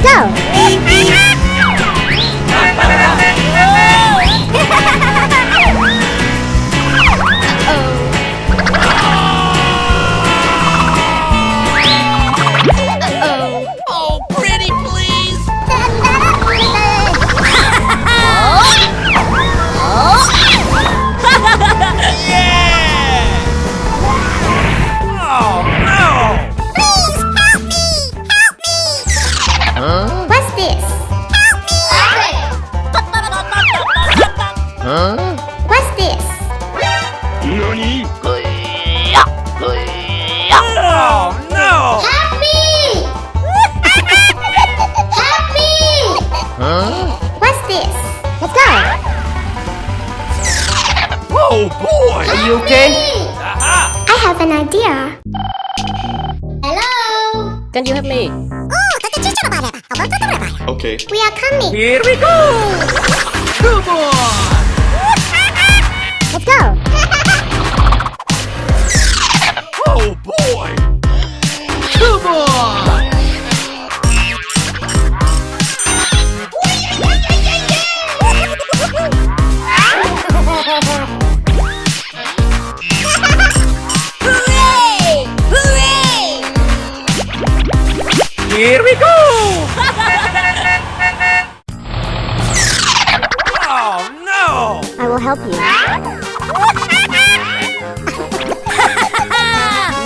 Let's go! Oh, pretty, please! Yeah! Oh, no! Please help me! Help me! Huh? What's this? Help me! What's this? Nani? Oh, no! Help me! Help me! Huh? What's this? Let's go! Oh, boy! Are you okay? Aha! I have an idea. Hello? Can you help me? Okay. We are coming. Here we go! Come on! Let's go. Oh, boy! Come on! Hooray! Hooray! Here we go! Oh, no! I will help you.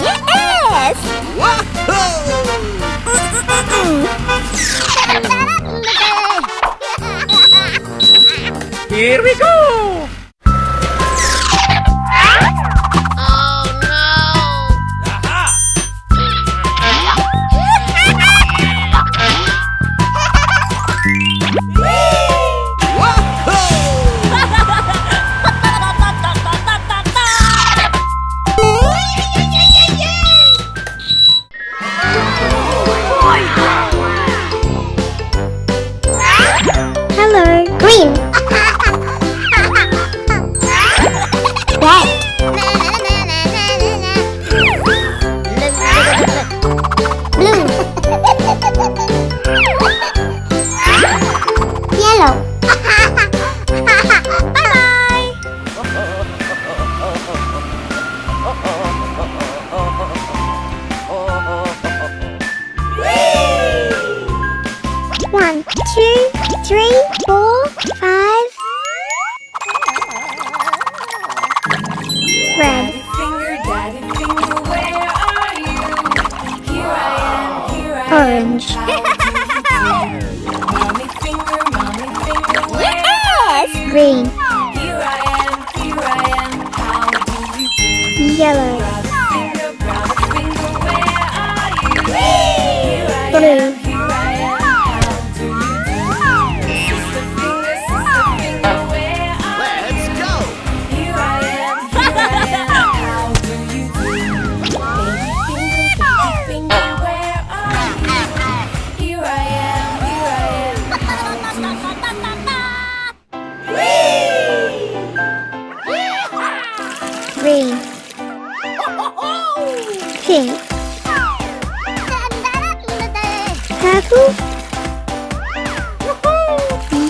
Yes! Here we go! Oh no! Aha! Hello. Green. Red. Blue. Yellow. Bye-bye. One, two, three, 4, 5. Red. Daddy finger, where are you? Here I am, Orange. mommy finger, where Yes. Green. Here I am, how do you do? Yellow. Brother finger, where are you? Here I Blue. am, how do you do? Sister finger, where are Let's go! you? Here I am, how do you do? Baby finger, where are you? Here I am, how do you do? Green. Pink. Purple.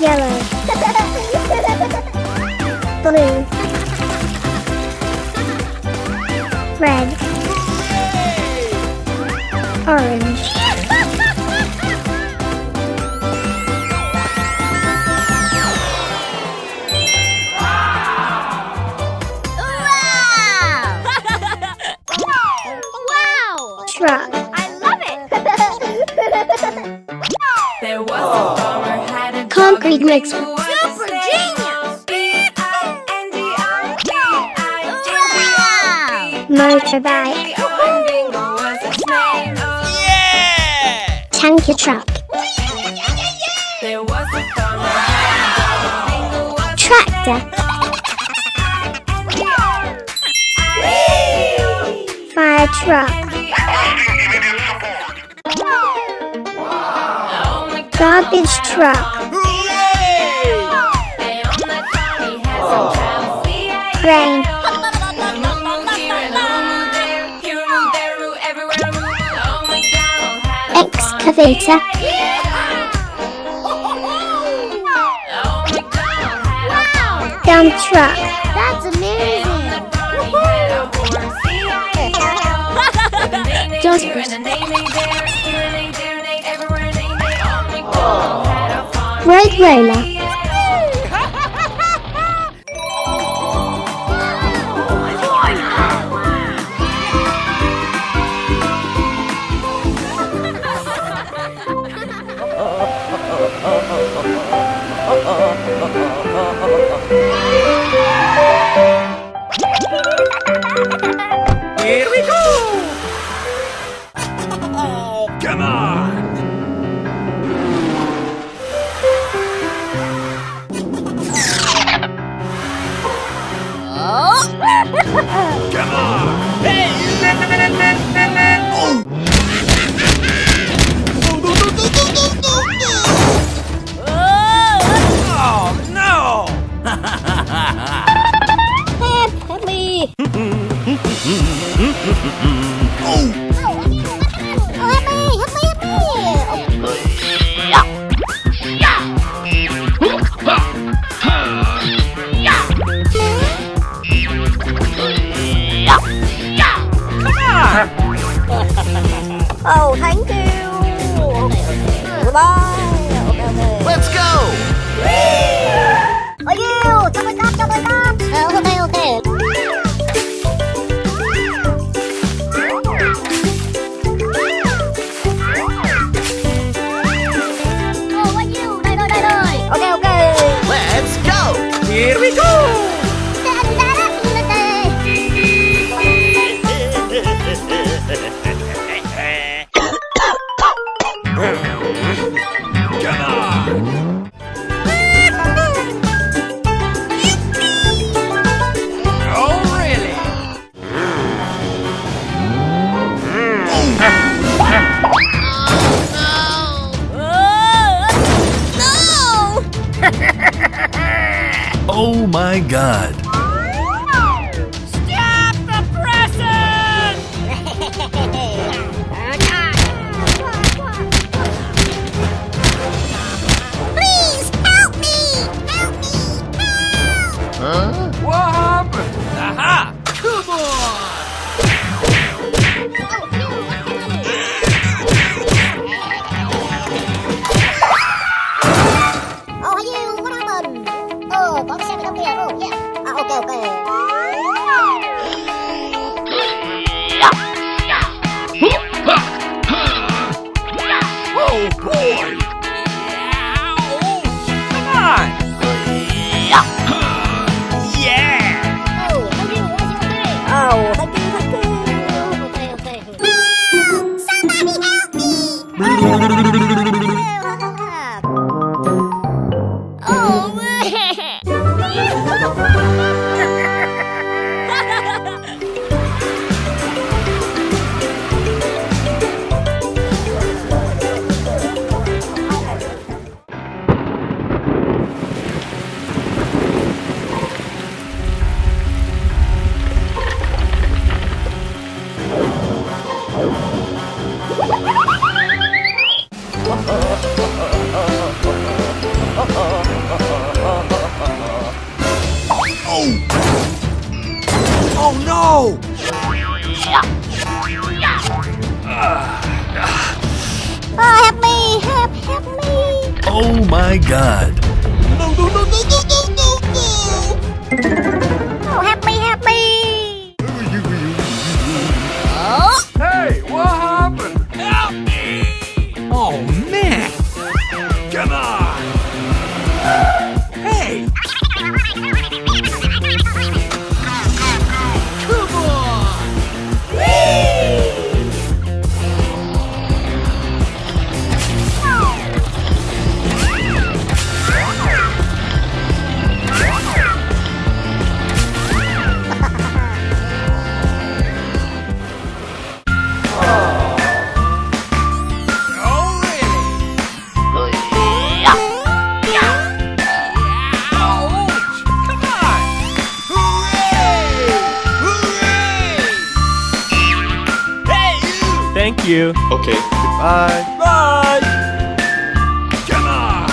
Yellow. Blue. Red. Orange. Truck. There was a farmer had a dog Concrete mix. who was Super a genius. B-I-N-G-O-B-I-N-G-O-B. Motorbike. Bingo was his name. Oh, Yeah! Tanker truck. there was a farmer had a dog. Bingo was Tractor. Fire truck. Garbage truck. Crane. Excavator. Dump truck. That's amazing. Just Red Rayla. Here we go! Come on! Come on! Hey! Oh no! Help me. Oh, thank you. Goodbye. Okay. Let's go! Oh, you. Cho tôi tóc. Okay. Oh, you. Đây. Okay. Let's go! Here we go! Come on! Oh, really? Oh my god. Stop the presses! Please help me! Help! What happened? Aha! Come on! Oh, you, what happened? Oh, có cái xe bên trong kia. Oh, yeah. Okay. Oh boy! Come on! Yeah! Oh, thank you. Oh, thank you. Okay. Somebody help me! Oh no! Oh, help me! Help me! Oh my god. Oh, help me! Oh! Hey, what happened? Help me! Oh man! Come on! Hey! Come on! Oh really? Ouch! Come on! Hooray! Hooray! Hey you! Thank you. Okay. Goodbye. Bye! Come on!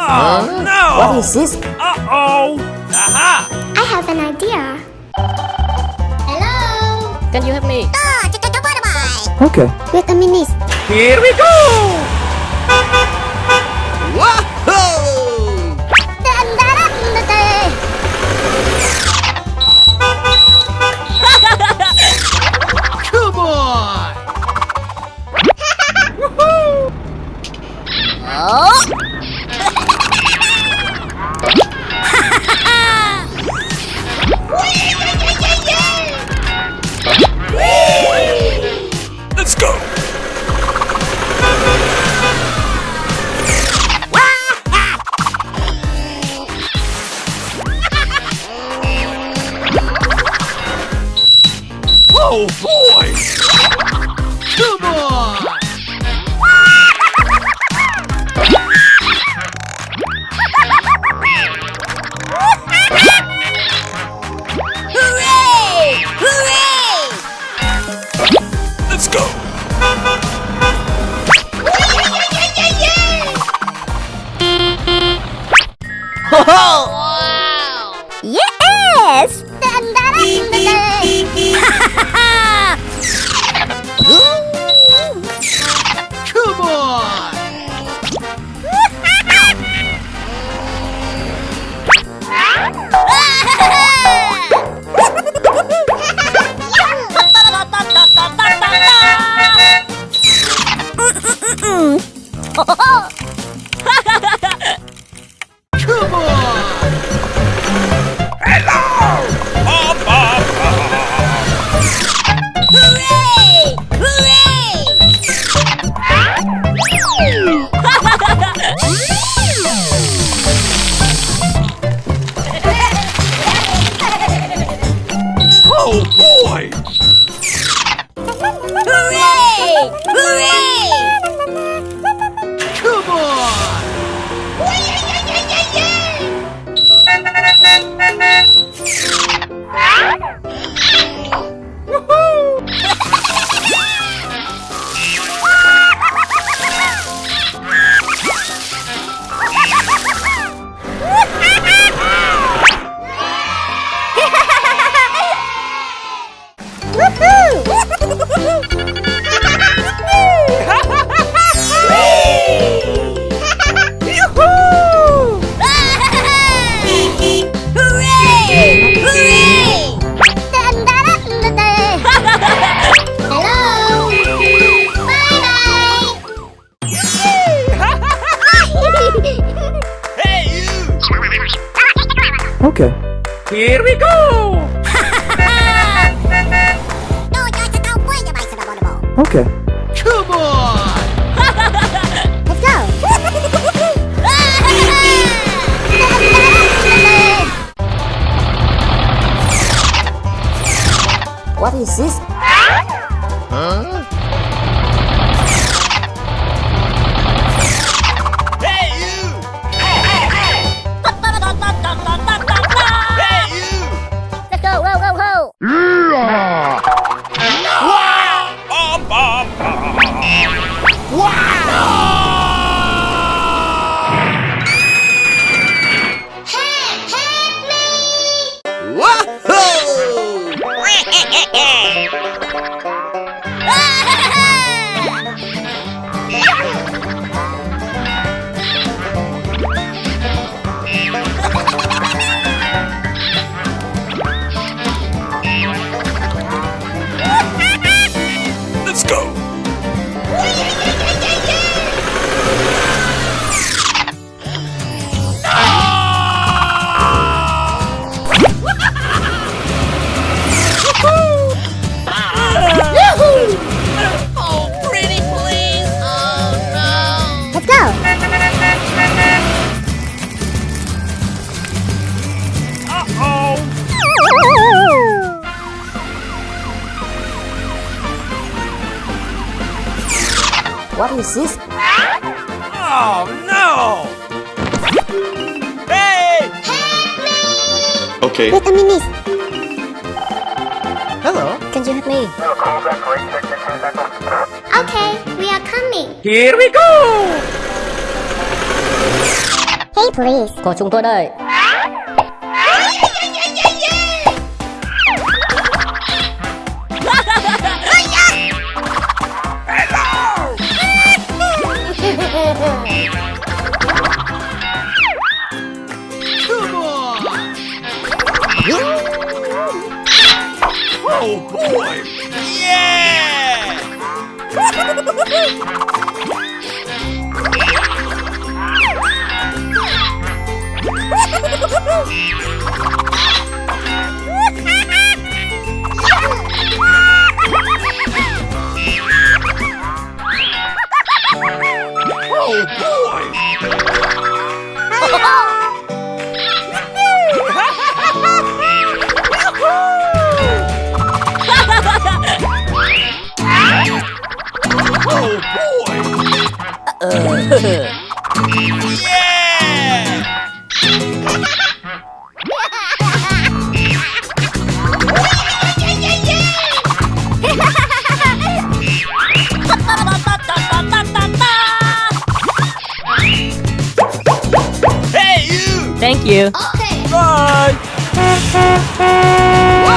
Oh, no! What is this? Uh-oh! Aha! I have an idea. Hello? Can you help me? Okay. Wait a minute. Here we go! Come on! Let's go! Oh boy! Come on! Hooray! Hooray! Let's go! Yes! Come on! Come on! Hello! Hooray! Hooray! Oh boy! Hooray! Hooray! Come on! Hooray! Hooray! Hello! Bye-bye! Hey you! Okay. Here we go! Okay. Come on! Let's go! What is this? Huh? Hey you! Hey you! Let's go! Whoa, whoa, whoa! Let's go! Let's go! Uh-oh! What is this? Oh no! Hey! Okay. Wait a minute. Hello. Can you help me? Okay, we are coming. Here we go! Hey, police. Có chúng tôi đây. Come on! Oh boy! Yeah! Oh boy! Oh boy! Yeah! Hey you! Thank you. Okay. Bye! Come on!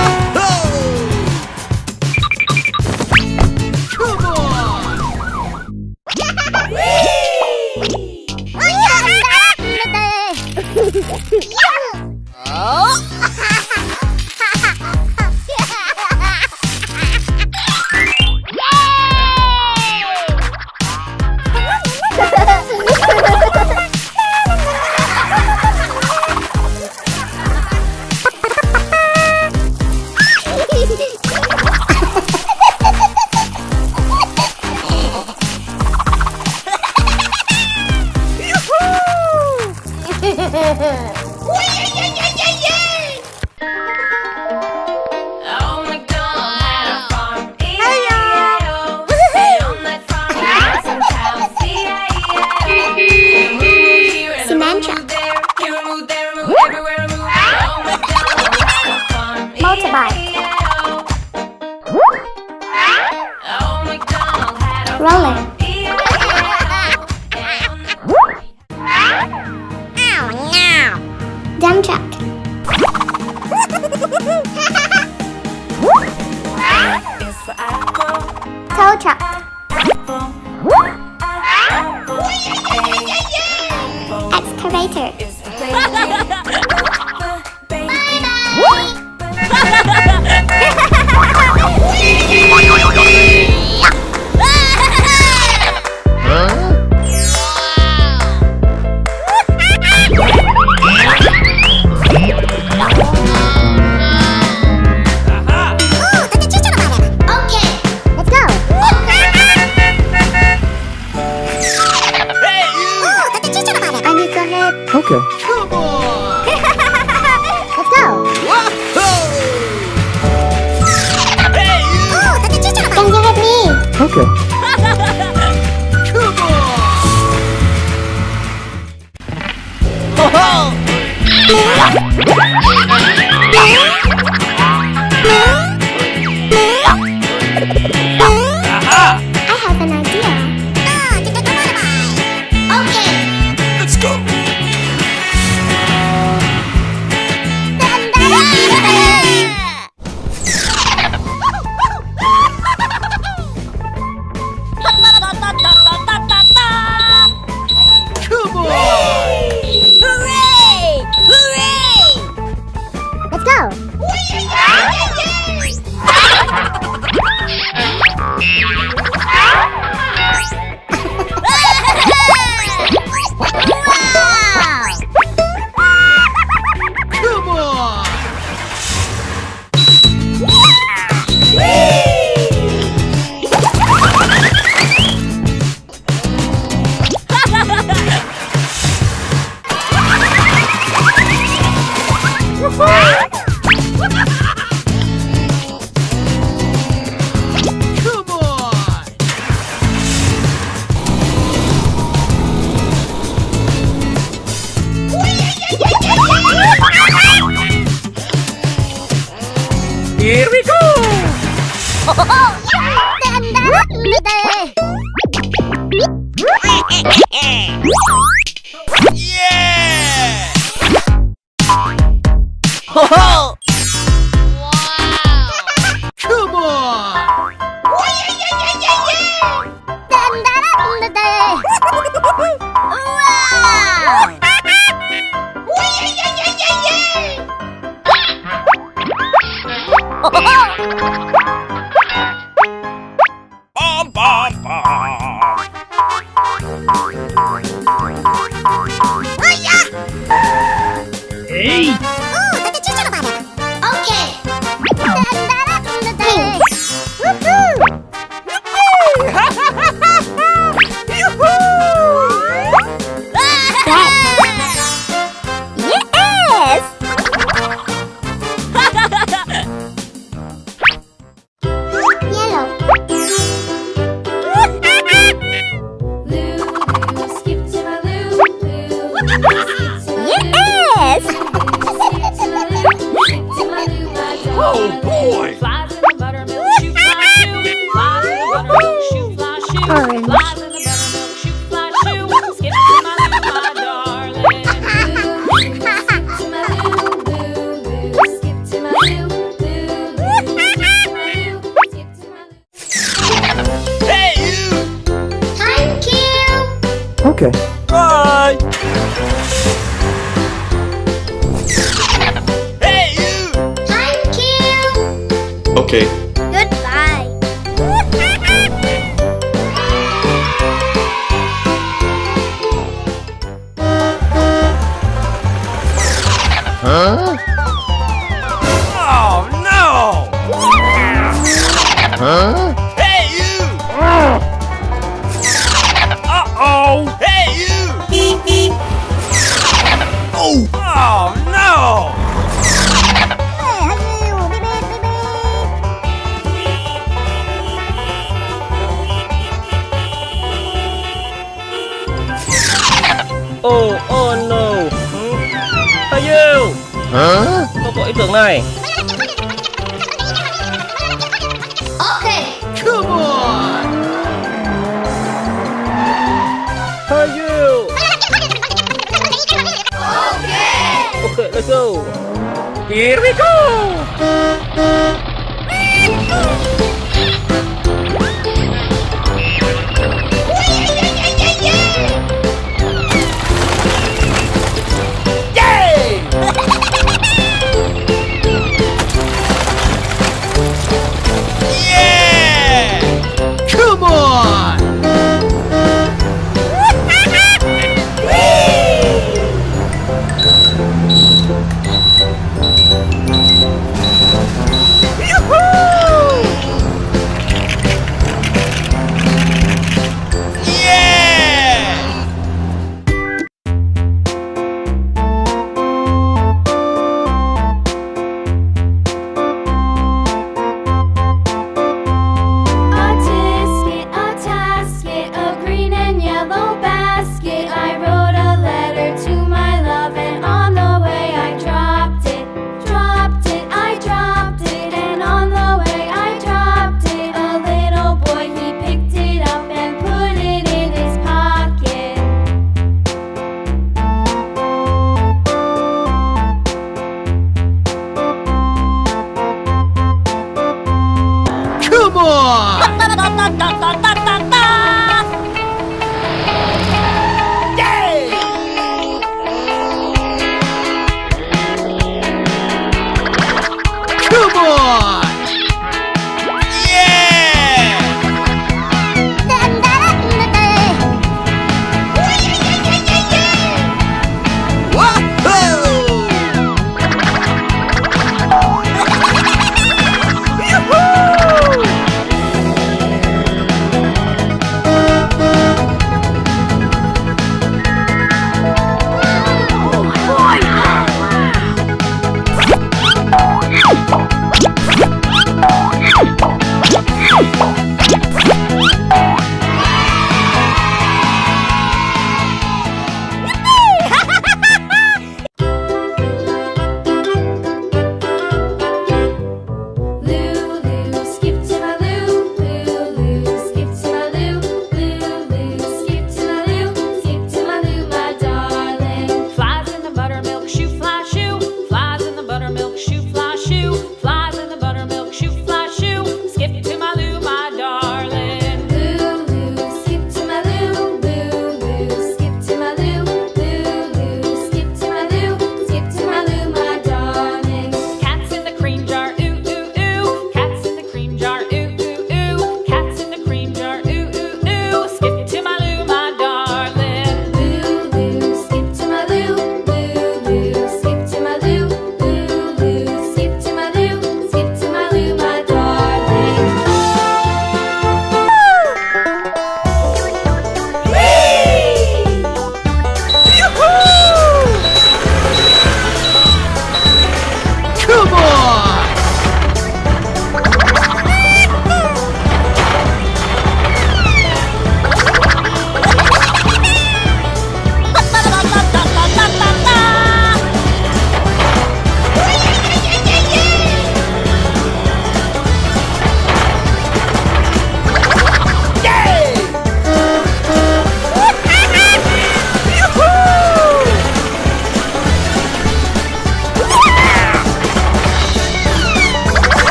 Oh, MacDonald had a farm. E-I-E-I-O. And on that farm he had some cows. E-I-E-I-O. Moo here and a moo there. Here a moo, there a moo, everywhere a moo. Oh, MacDonald had a farm. Motorbike. E-I-E-I-O. Oh, MacDonald had a Roller. farm. E-I-E-I-O. And on that Dump truck. is for apple. Tow truck. Excavator. Is for baby. Okay. Let's go. Hey you! I need to head. Okay. Come on! Let's go. Hey you! Can you help me? Okay. Come on! Aha! I have an idea. Okay. Let's go! Come on! Hooray! Hooray! Here we go! Yeah! Come on! Bom, bom, bom! Hey! Lou, skip to my Lou, Oh boy! Flies in the buttermilk, shoe fly shoe. Flies in the buttermilk, shoe fly shoe. Orange. Flies in the buttermilk, shoe fly shoe. Skip to my Lou, my darling. Skip to my Lou, Lou, Lou. Skip to my Lou, Lou, Lou. Skip to my Lou, skip to my Lou. Hey you! Thank you. Okay. Bye! Hey you! Thank you. Okay. Goodbye. Huh? Oh no! Huh? Hey you! Uh-oh! Hey you! Oh! Oh no! Oh no. Hey you. Huh? Tôi có ý tưởng này. Okay. Come on! Hey you. Okay, let's go. Here we go! Yay! Yeah! Come on! Yeah! A tasket, a green and yellow basket. I wrote a letter to my love, and on the way I dropped it. I dropped it, and on the way I dropped it. A little boy, he picked it up and put it in his pocket. Come on! Come on! Yeah! Woohoo!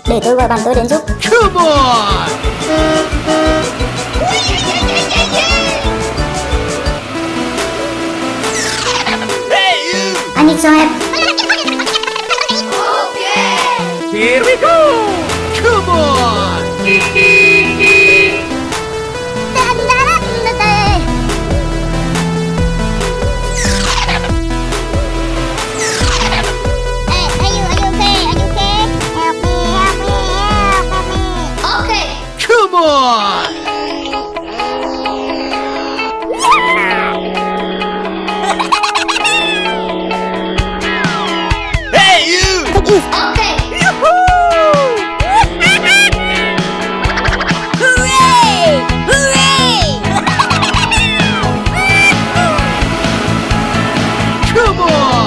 Để tôi gọi bạn tôi đến giúp. Come on! I need some help. Here we go! Come on! Hey, are you okay? Are you okay? Help me, help me, help me. Okay. Come on! Take ease. Okay. Hooray! Hooray! Come on!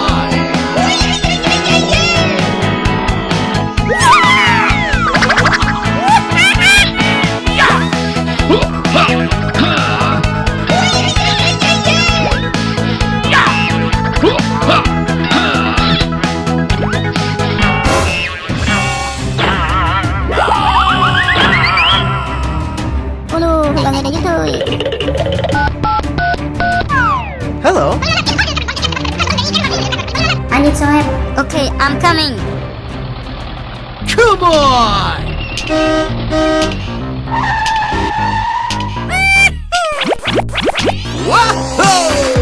Oh no, là người này giúp tôi. Hello. I need some help. Okay, I'm coming. Come on! Whoa!